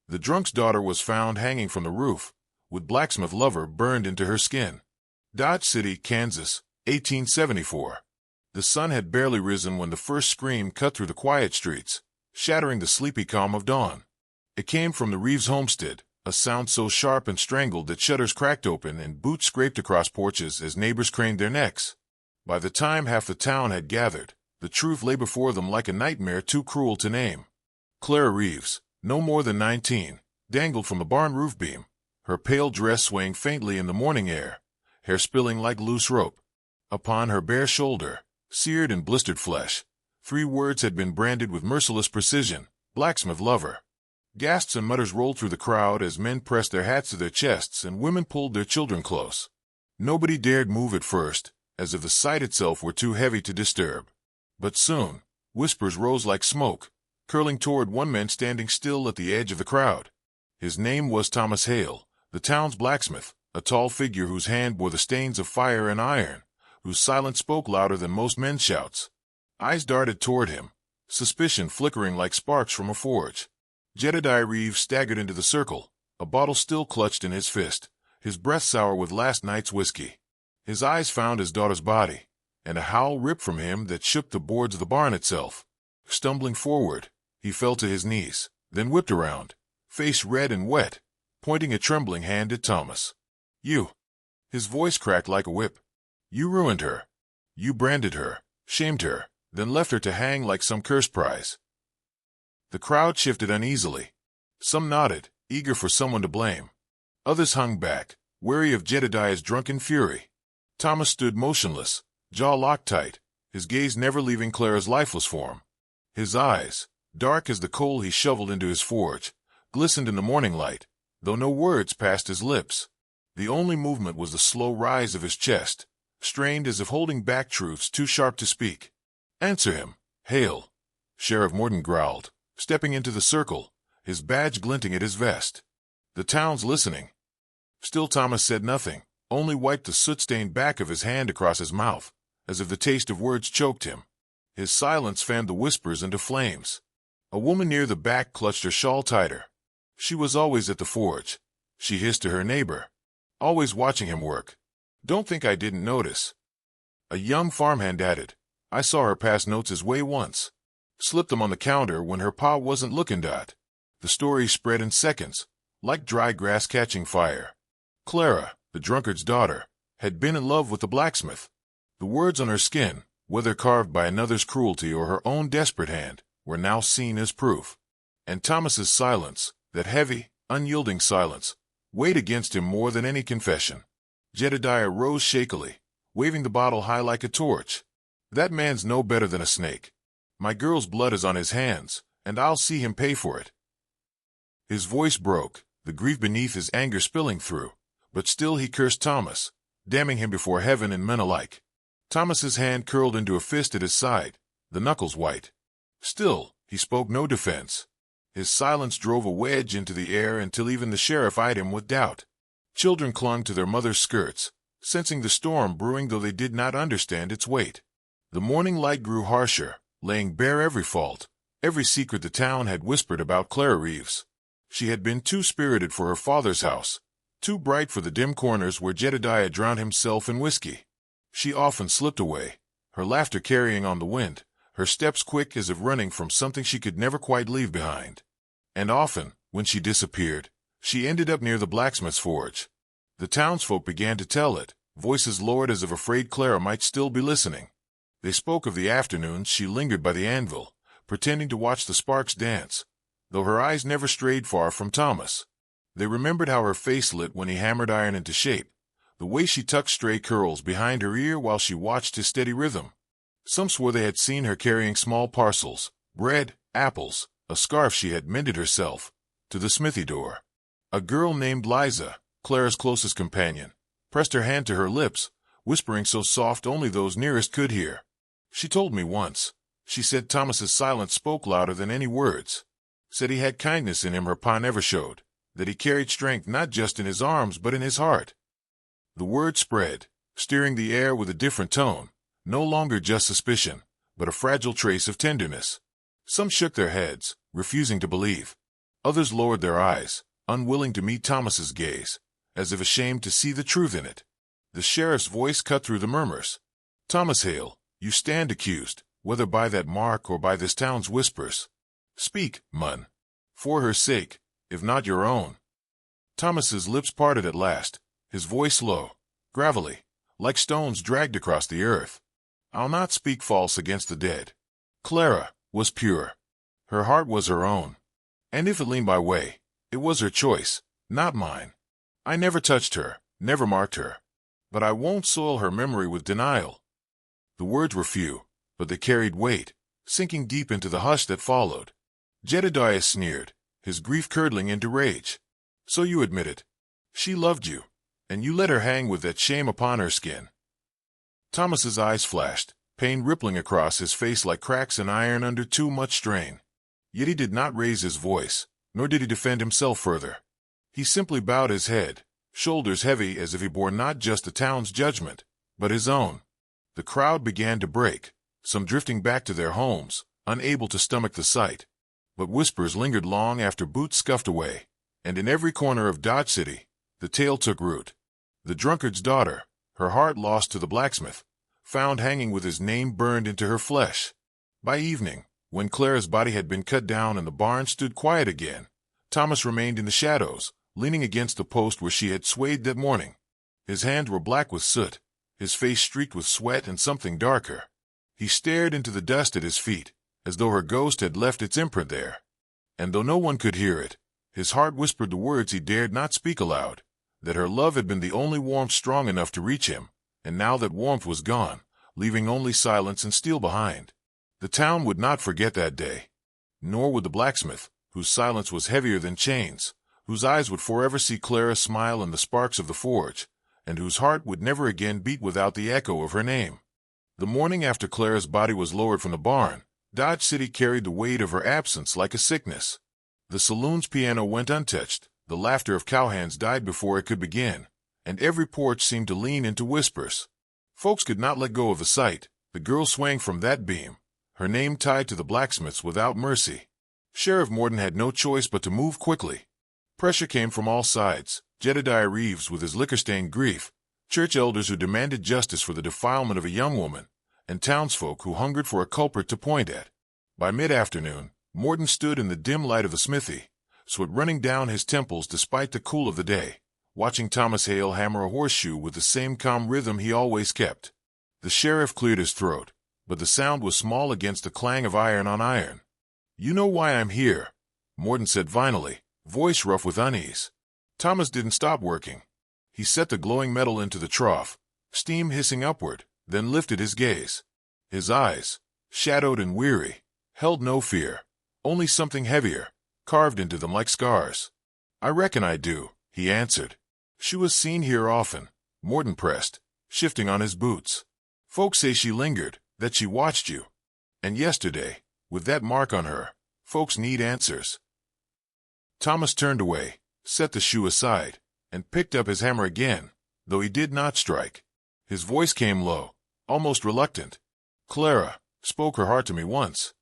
The drunk's daughter was found hanging from the roof, with blacksmith lover burned into her skin. Dodge City, Kansas, 1874. The sun had barely risen when the first scream cut through the quiet streets, shattering the sleepy calm of dawn. It came from the Reeves homestead, a sound so sharp and strangled that shutters cracked open and boots scraped across porches as neighbors craned their necks. By the time half the town had gathered, the truth lay before them like a nightmare too cruel to name. Clara Reeves, no more than 19, dangled from the barn roof beam, her pale dress swaying faintly in the morning air, hair spilling like loose rope. Upon her bare shoulder, seared and blistered flesh, 3 words had been branded with merciless precision: blacksmith lover. Gasps and mutters rolled through the crowd as men pressed their hats to their chests and women pulled their children close. Nobody dared move at first, as if the sight itself were too heavy to disturb. But soon, whispers rose like smoke, curling toward one man standing still at the edge of the crowd. His name was Thomas Hale, the town's blacksmith, a tall figure whose hand bore the stains of fire and iron, whose silence spoke louder than most men's shouts. Eyes darted toward him, suspicion flickering like sparks from a forge. Jedediah Reeves staggered into the circle, a bottle still clutched in his fist, his breath sour with last night's whiskey. His eyes found his daughter's body, and a howl ripped from him that shook the boards of the barn itself. Stumbling forward, he fell to his knees, then whipped around, face red and wet, pointing a trembling hand at Thomas. "You!" His voice cracked like a whip. "You ruined her. You branded her, shamed her, then left her to hang like some cursed prize." The crowd shifted uneasily. Some nodded, eager for someone to blame. Others hung back, wary of Jedediah's drunken fury. Thomas stood motionless, jaw locked tight, his gaze never leaving Clara's lifeless form. His eyes, dark as the coal he shoveled into his forge, glistened in the morning light, though no words passed his lips. The only movement was the slow rise of his chest, strained as if holding back truths too sharp to speak. "Answer him, Hale," Sheriff Morton growled, stepping into the circle, his badge glinting at his vest. "The town's listening." Still Thomas said nothing, only wiped the soot-stained back of his hand across his mouth, as if the taste of words choked him. His silence fanned the whispers into flames. A woman near the back clutched her shawl tighter. She was always at the forge, she hissed to her neighbor. Always watching him work. "Don't think I didn't notice." A young farmhand added, "I saw her pass notes his way once. Slipped them on the counter when her pa wasn't looking. The story spread in seconds, like dry grass catching fire. Clara, the drunkard's daughter, had been in love with the blacksmith. The words on her skin, whether carved by another's cruelty or her own desperate hand, were now seen as proof. And Thomas's silence, that heavy, unyielding silence, weighed against him more than any confession. Jedediah rose shakily, waving the bottle high like a torch. "That man's no better than a snake. My girl's blood is on his hands, and I'll see him pay for it." His voice broke, the grief beneath his anger spilling through, but still he cursed Thomas, damning him before heaven and men alike. Thomas's hand curled into a fist at his side, the knuckles white. Still, he spoke no defense. His silence drove a wedge into the air until even the sheriff eyed him with doubt. Children clung to their mother's skirts, sensing the storm brewing though they did not understand its weight. The morning light grew harsher, laying bare every fault, every secret the town had whispered about Clara Reeves. She had been too spirited for her father's house, too bright for the dim corners where Jedediah drowned himself in whiskey. She often slipped away, her laughter carrying on the wind, her steps quick as if running from something she could never quite leave behind. And often, when she disappeared, she ended up near the blacksmith's forge. The townsfolk began to tell it, voices lowered as if afraid Clara might still be listening. They spoke of the afternoons she lingered by the anvil, pretending to watch the sparks dance, though her eyes never strayed far from Thomas. They remembered how her face lit when he hammered iron into shape, the way she tucked stray curls behind her ear while she watched his steady rhythm. Some swore they had seen her carrying small parcels, bread, apples, a scarf she had mended herself, to the smithy door. A girl named Liza, Clara's closest companion, pressed her hand to her lips, whispering so soft only those nearest could hear. "She told me once," she said. Thomas's silence spoke louder than any words. Said he had kindness in him her pa never showed, that he carried strength not just in his arms but in his heart. The word spread, stirring the air with a different tone, no longer just suspicion, but a fragile trace of tenderness. Some shook their heads, refusing to believe. Others lowered their eyes, unwilling to meet Thomas's gaze, as if ashamed to see the truth in it. The sheriff's voice cut through the murmurs. "Thomas Hale, you stand accused, whether by that mark or by this town's whispers. Speak, Mun. For her sake, if not your own." Thomas's lips parted at last, his voice low, gravelly, like stones dragged across the earth. "I'll not speak false against the dead. Clara was pure. Her heart was her own. And if it leaned my way, it was her choice, not mine. I never touched her, never marked her. But I won't soil her memory with denial." The words were few, but they carried weight, sinking deep into the hush that followed. Jedediah sneered, his grief curdling into rage. "So you admit it. She loved you, and you let her hang with that shame upon her skin." Thomas's eyes flashed, pain rippling across his face like cracks in iron under too much strain. Yet he did not raise his voice, nor did he defend himself further. He simply bowed his head, shoulders heavy as if he bore not just the town's judgment, but his own. The crowd began to break, some drifting back to their homes, unable to stomach the sight. But whispers lingered long after boots scuffed away, and in every corner of Dodge City, the tale took root. The drunkard's daughter, her heart lost to the blacksmith, found hanging with his name burned into her flesh. By evening, when Clara's body had been cut down and the barn stood quiet again, Thomas remained in the shadows, leaning against the post where she had swayed that morning. His hands were black with soot, his face streaked with sweat and something darker. He stared into the dust at his feet, as though her ghost had left its imprint there. And though no one could hear it, his heart whispered the words he dared not speak aloud, that her love had been the only warmth strong enough to reach him, and now that warmth was gone, leaving only silence and steel behind. The town would not forget that day. Nor would the blacksmith, whose silence was heavier than chains, whose eyes would forever see Clara smile in the sparks of the forge, and whose heart would never again beat without the echo of her name. The morning after Clara's body was lowered from the barn, Dodge City carried the weight of her absence like a sickness. The saloon's piano went untouched, the laughter of cowhands died before it could begin, and every porch seemed to lean into whispers. Folks could not let go of the sight, the girl swaying from that beam, her name tied to the blacksmith's without mercy. Sheriff Morden had no choice but to move quickly. Pressure came from all sides. Jedediah Reeves with his liquor-stained grief, church elders who demanded justice for the defilement of a young woman, and townsfolk who hungered for a culprit to point at. By mid-afternoon, Morden stood in the dim light of the smithy, sweat running down his temples despite the cool of the day, watching Thomas Hale hammer a horseshoe with the same calm rhythm he always kept. The sheriff cleared his throat, but the sound was small against the clang of iron on iron. "You know why I'm here," Morden said vinily, voice rough with unease. Thomas didn't stop working. He set the glowing metal into the trough, steam hissing upward, then lifted his gaze. His eyes, shadowed and weary, held no fear, only something heavier, carved into them like scars. "I reckon I do," he answered. "She was seen here often," Morden pressed, shifting on his boots. "Folks say she lingered, that she watched you. And yesterday, with that mark on her, folks need answers." Thomas turned away, set the shoe aside, and picked up his hammer again, though he did not strike. His voice came low, almost reluctant. "Clara spoke her heart to me once.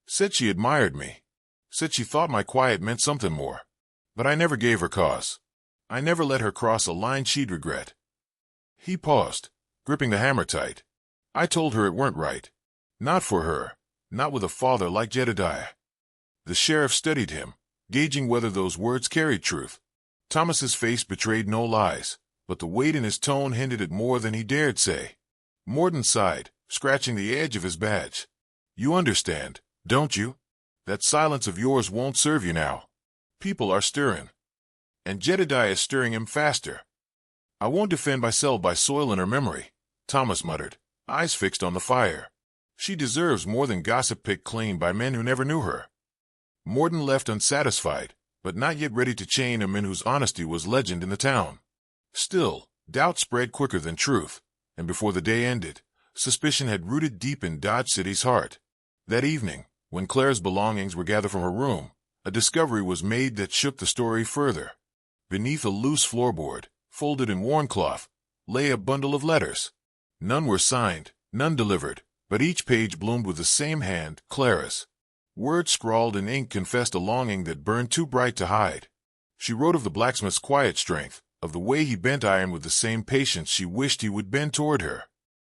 Said she admired me. Said she thought my quiet meant something more. But I never gave her cause. I never let her cross a line she'd regret." He paused, gripping the hammer tight. "I told her it weren't right. Not for her, not with a father like Jedediah." The sheriff studied him, gauging whether those words carried truth. Thomas's face betrayed no lies, but the weight in his tone hinted at more than he dared say. Morden sighed, scratching the edge of his badge. "You understand, don't you? That silence of yours won't serve you now. People are stirring. And Jedediah is stirring him faster." "I won't defend myself by soiling her memory," Thomas muttered, eyes fixed on the fire. "She deserves more than gossip picked clean by men who never knew her." Morden left unsatisfied, but not yet ready to chain a man whose honesty was legend in the town. Still, doubt spread quicker than truth, and before the day ended, suspicion had rooted deep in Dodge City's heart. That evening, when Clara's belongings were gathered from her room, a discovery was made that shook the story further. Beneath a loose floorboard, folded in worn cloth, lay a bundle of letters. None were signed, none delivered, but each page bloomed with the same hand, Clara's. Words scrawled in ink confessed a longing that burned too bright to hide. She wrote of the blacksmith's quiet strength, of the way he bent iron with the same patience she wished he would bend toward her.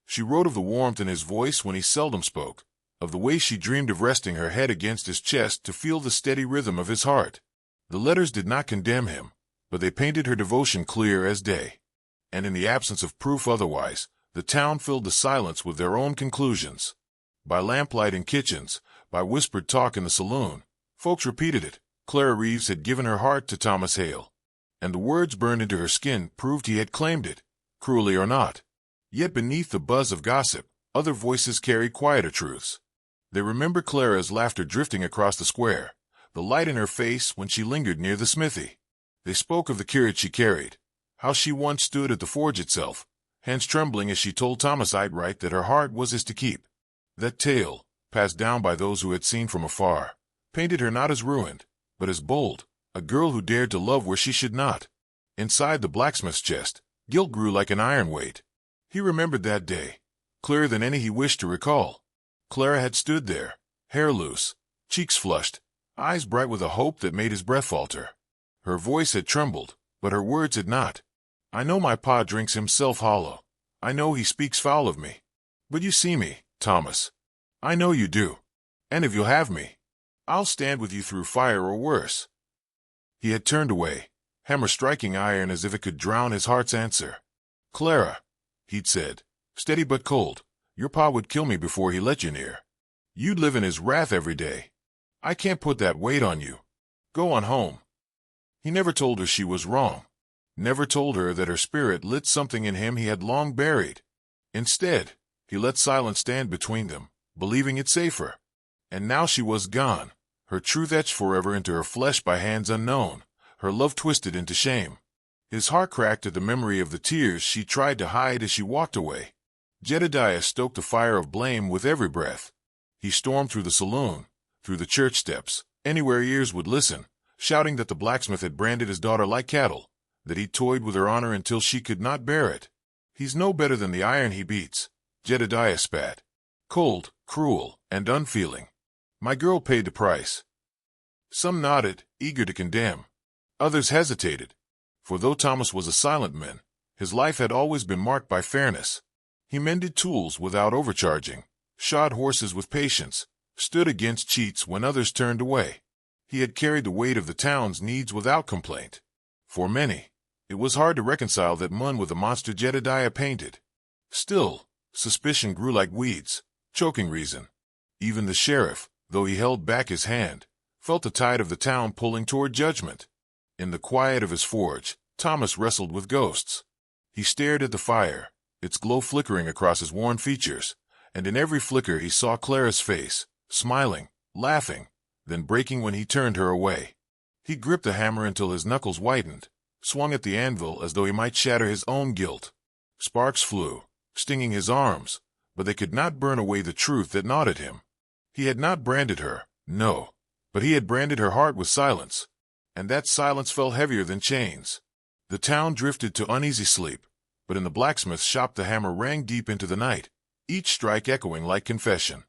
She wrote of the warmth in his voice when he seldom spoke, of the way she dreamed of resting her head against his chest to feel the steady rhythm of his heart. The letters did not condemn him, but they painted her devotion clear as day. And in the absence of proof otherwise, the town filled the silence with their own conclusions. By lamplight in kitchens, by whispered talk in the saloon, folks repeated it. Clara Reeves had given her heart to Thomas Hale. And the words burned into her skin proved he had claimed it, cruelly or not. Yet beneath the buzz of gossip, other voices carried quieter truths. They remembered Clara's laughter drifting across the square, the light in her face when she lingered near the smithy. They spoke of the courage she carried, how she once stood at the forge itself, hands trembling as she told Thomas outright that her heart was his to keep. That tale, passed down by those who had seen from afar, painted her not as ruined, but as bold, a girl who dared to love where she should not. Inside the blacksmith's chest, guilt grew like an iron weight. He remembered that day, clearer than any he wished to recall. Clara had stood there, hair loose, cheeks flushed, eyes bright with a hope that made his breath falter. Her voice had trembled, but her words had not. I know my pa drinks himself hollow. I know he speaks foul of me. But you see me, Thomas. I know you do. And if you'll have me, I'll stand with you through fire or worse. He had turned away, hammer striking iron as if it could drown his heart's answer. Clara, he'd said, steady but cold, your pa would kill me before he let you near. You'd live in his wrath every day. I can't put that weight on you. Go on home. He never told her she was wrong. Never told her that her spirit lit something in him he had long buried. Instead, he let silence stand between them, believing it safer. And now she was gone, her truth etched forever into her flesh by hands unknown, her love twisted into shame. His heart cracked at the memory of the tears she tried to hide as she walked away. Jedediah stoked the fire of blame with every breath. He stormed through the saloon, through the church steps, anywhere ears would listen, shouting that the blacksmith had branded his daughter like cattle, that he toyed with her honor until she could not bear it. He's no better than the iron he beats, Jedediah spat. Cold, cruel, and unfeeling. My girl paid the price. Some nodded, eager to condemn. Others hesitated. For though Thomas was a silent man, his life had always been marked by fairness. He mended tools without overcharging, shod horses with patience, stood against cheats when others turned away. He had carried the weight of the town's needs without complaint. For many, it was hard to reconcile that man with the monster Jedediah painted. Still, suspicion grew like weeds, choking reason. Even the sheriff, though he held back his hand, felt the tide of the town pulling toward judgment. In the quiet of his forge, Thomas wrestled with ghosts. He stared at the fire, its glow flickering across his worn features, and in every flicker he saw Clara's face, smiling, laughing, then breaking when he turned her away. He gripped the hammer until his knuckles whitened, swung at the anvil as though he might shatter his own guilt. Sparks flew, stinging his arms, but they could not burn away the truth that gnawed at him. He had not branded her, no, but he had branded her heart with silence, and that silence fell heavier than chains. The town drifted to uneasy sleep, but in the blacksmith's shop the hammer rang deep into the night, each strike echoing like confession.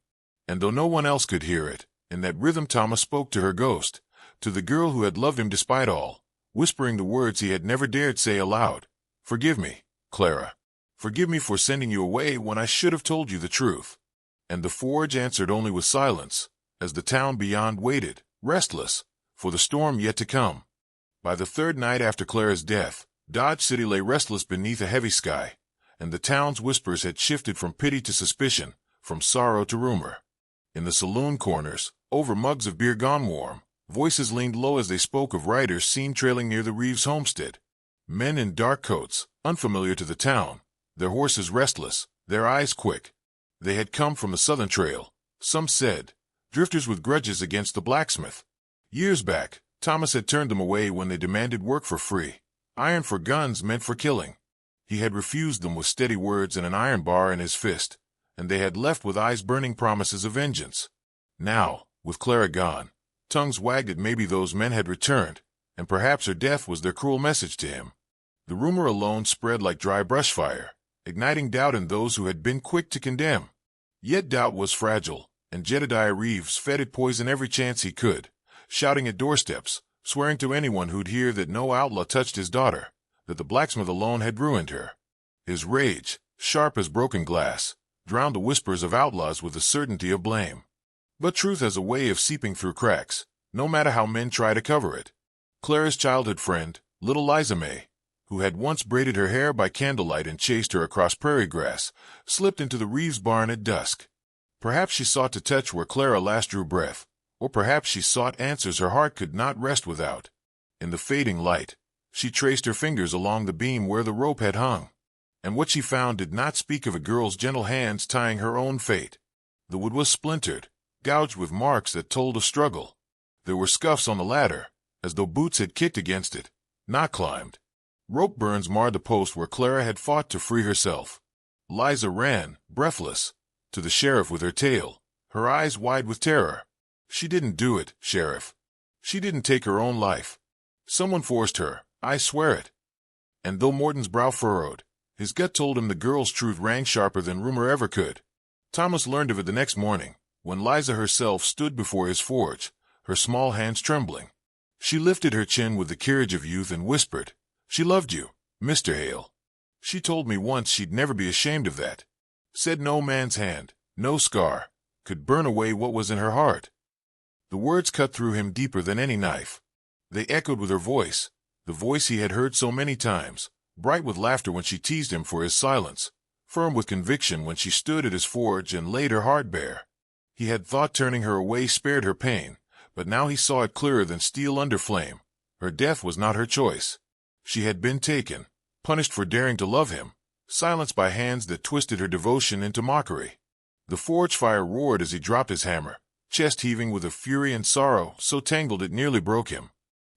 And though no one else could hear it, in that rhythm Thomas spoke to her ghost, to the girl who had loved him despite all, whispering the words he had never dared say aloud. Forgive me, Clara. Forgive me for sending you away when I should have told you the truth. And the forge answered only with silence, as the town beyond waited, restless, for the storm yet to come. By the third night after Clara's death, Dodge City lay restless beneath a heavy sky, and the town's whispers had shifted from pity to suspicion, from sorrow to rumor. In the saloon corners, over mugs of beer gone warm, voices leaned low as they spoke of riders seen trailing near the Reeves homestead. Men in dark coats, unfamiliar to the town, their horses restless, their eyes quick. They had come from the southern trail, some said, drifters with grudges against the blacksmith. Years back, Thomas had turned them away when they demanded work for free, iron for guns meant for killing. He had refused them with steady words and an iron bar in his fist, and they had left with eyes-burning promises of vengeance. Now, with Clara gone, tongues wagged that maybe those men had returned, and perhaps her death was their cruel message to him. The rumor alone spread like dry brushfire, igniting doubt in those who had been quick to condemn. Yet doubt was fragile, and Jedediah Reeves fed it poison every chance he could, shouting at doorsteps, swearing to anyone who'd hear that no outlaw touched his daughter, that the blacksmith alone had ruined her. His rage, sharp as broken glass, drowned the whispers of outlaws with the certainty of blame. But truth has a way of seeping through cracks, no matter how men try to cover it. Clara's childhood friend, little Liza May, who had once braided her hair by candlelight and chased her across prairie grass, slipped into the Reeves barn at dusk. Perhaps she sought to touch where Clara last drew breath, or perhaps she sought answers her heart could not rest without. In the fading light, she traced her fingers along the beam where the rope had hung, and what she found did not speak of a girl's gentle hands tying her own fate. The wood was splintered, gouged with marks that told of struggle. There were scuffs on the ladder, as though boots had kicked against it, not climbed. Rope burns marred the post where Clara had fought to free herself. Liza ran, breathless, to the sheriff with her tale, her eyes wide with terror. She didn't do it, Sheriff. She didn't take her own life. Someone forced her, I swear it. And though Morton's brow furrowed, his gut told him the girl's truth rang sharper than rumor ever could. Thomas learned of it the next morning, when Liza herself stood before his forge, her small hands trembling. She lifted her chin with the courage of youth and whispered, "She loved you, Mr. Hale. She told me once she'd never be ashamed of that. Said no man's hand, no scar, could burn away what was in her heart." The words cut through him deeper than any knife. They echoed with her voice, the voice he had heard so many times, bright with laughter when she teased him for his silence, firm with conviction when she stood at his forge and laid her heart bare. He had thought turning her away spared her pain, but now he saw it clearer than steel under flame. Her death was not her choice. She had been taken, punished for daring to love him, silenced by hands that twisted her devotion into mockery. The forge fire roared as he dropped his hammer, chest heaving with a fury and sorrow so tangled it nearly broke him.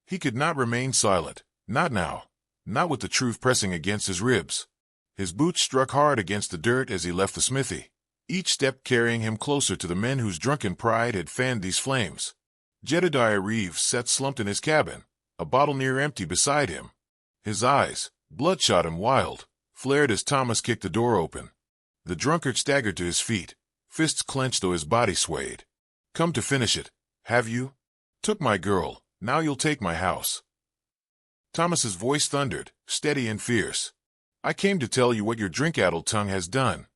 He could not remain silent, not now, not with the truth pressing against his ribs. His boots struck hard against the dirt as he left the smithy, each step carrying him closer to the men whose drunken pride had fanned these flames. Jedediah Reeves sat slumped in his cabin, a bottle near empty beside him. His eyes, bloodshot and wild, flared as Thomas kicked the door open. The drunkard staggered to his feet, fists clenched though his body swayed. "Come to finish it, have you? Took my girl, now you'll take my house." Thomas's voice thundered, steady and fierce. "I came to tell you what your drink-addled tongue has done.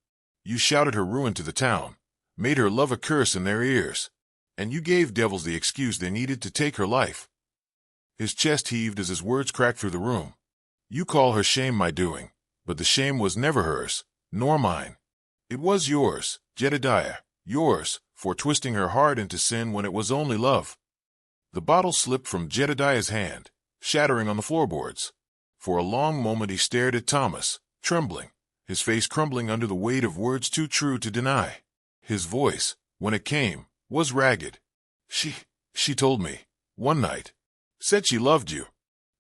You shouted her ruin to the town, made her love a curse in their ears, and you gave devils the excuse they needed to take her life." His chest heaved as his words cracked through the room. "You call her shame my doing, but the shame was never hers, nor mine. It was yours, Jedediah, yours, for twisting her heart into sin when it was only love." The bottle slipped from Jedediah's hand, shattering on the floorboards. For a long moment he stared at Thomas, trembling, his face crumbling under the weight of words too true to deny. His voice, when it came, was ragged. She told me, one night. Said she loved you.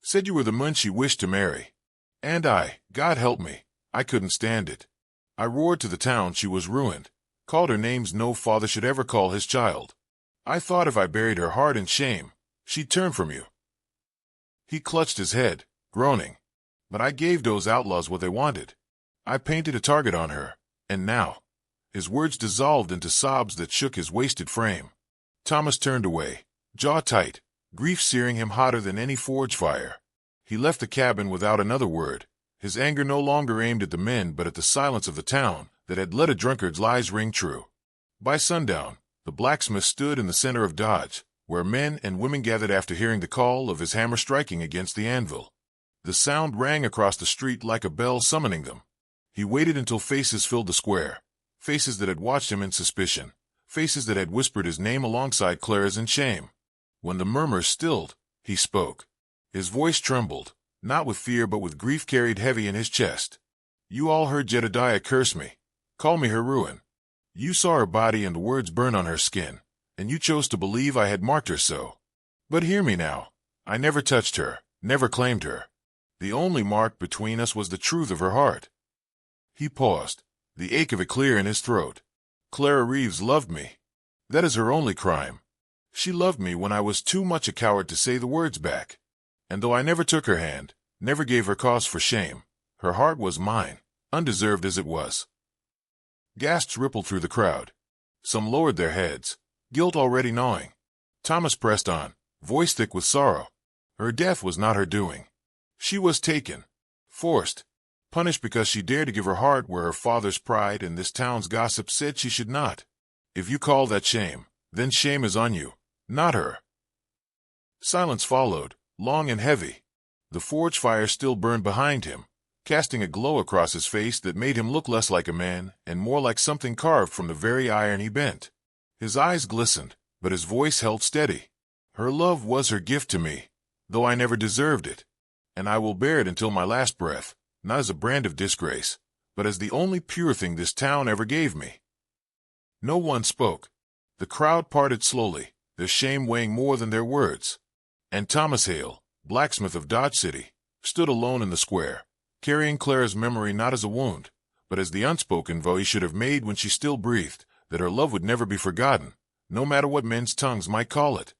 Said you were the man she wished to marry. And I, God help me, I couldn't stand it. I roared to the town she was ruined, called her names no father should ever call his child. I thought if I buried her heart in shame, she'd turn from you." He clutched his head, groaning. "But I gave those outlaws what they wanted. I painted a target on her, and now—" His words dissolved into sobs that shook his wasted frame. Thomas turned away, jaw tight, grief searing him hotter than any forge fire. He left the cabin without another word, his anger no longer aimed at the men but at the silence of the town that had let a drunkard's lies ring true. By sundown, the blacksmith stood in the center of Dodge, where men and women gathered after hearing the call of his hammer striking against the anvil. The sound rang across the street like a bell summoning them. He waited until faces filled the square, faces that had watched him in suspicion, faces that had whispered his name alongside Clara's in shame. When the murmurs stilled, he spoke. His voice trembled, not with fear but with grief carried heavy in his chest. "You all heard Jedediah curse me, call me her ruin. You saw her body and the words burn on her skin, and you chose to believe I had marked her so. But hear me now. I never touched her, never claimed her. The only mark between us was the truth of her heart." He paused, the ache of it clear in his throat. "Clara Reeves loved me. That is her only crime. She loved me when I was too much a coward to say the words back. And though I never took her hand, never gave her cause for shame, her heart was mine, undeserved as it was." Gasps rippled through the crowd. Some lowered their heads, guilt already gnawing. Thomas pressed on, voice thick with sorrow. Her death was not her doing. She was taken, forced, punished because she dared to give her heart where her father's pride and this town's gossip said she should not. If you call that shame, then shame is on you, not her. Silence followed, long and heavy. The forge fire still burned behind him, casting a glow across his face that made him look less like a man and more like something carved from the very iron he bent. His eyes glistened, but his voice held steady. Her love was her gift to me, though I never deserved it, and I will bear it until my last breath, not as a brand of disgrace, but as the only pure thing this town ever gave me. No one spoke. The crowd parted slowly, their shame weighing more than their words. And Thomas Hale, blacksmith of Dodge City, stood alone in the square, carrying Clara's memory not as a wound, but as the unspoken vow he should have made when she still breathed, that her love would never be forgotten, no matter what men's tongues might call it.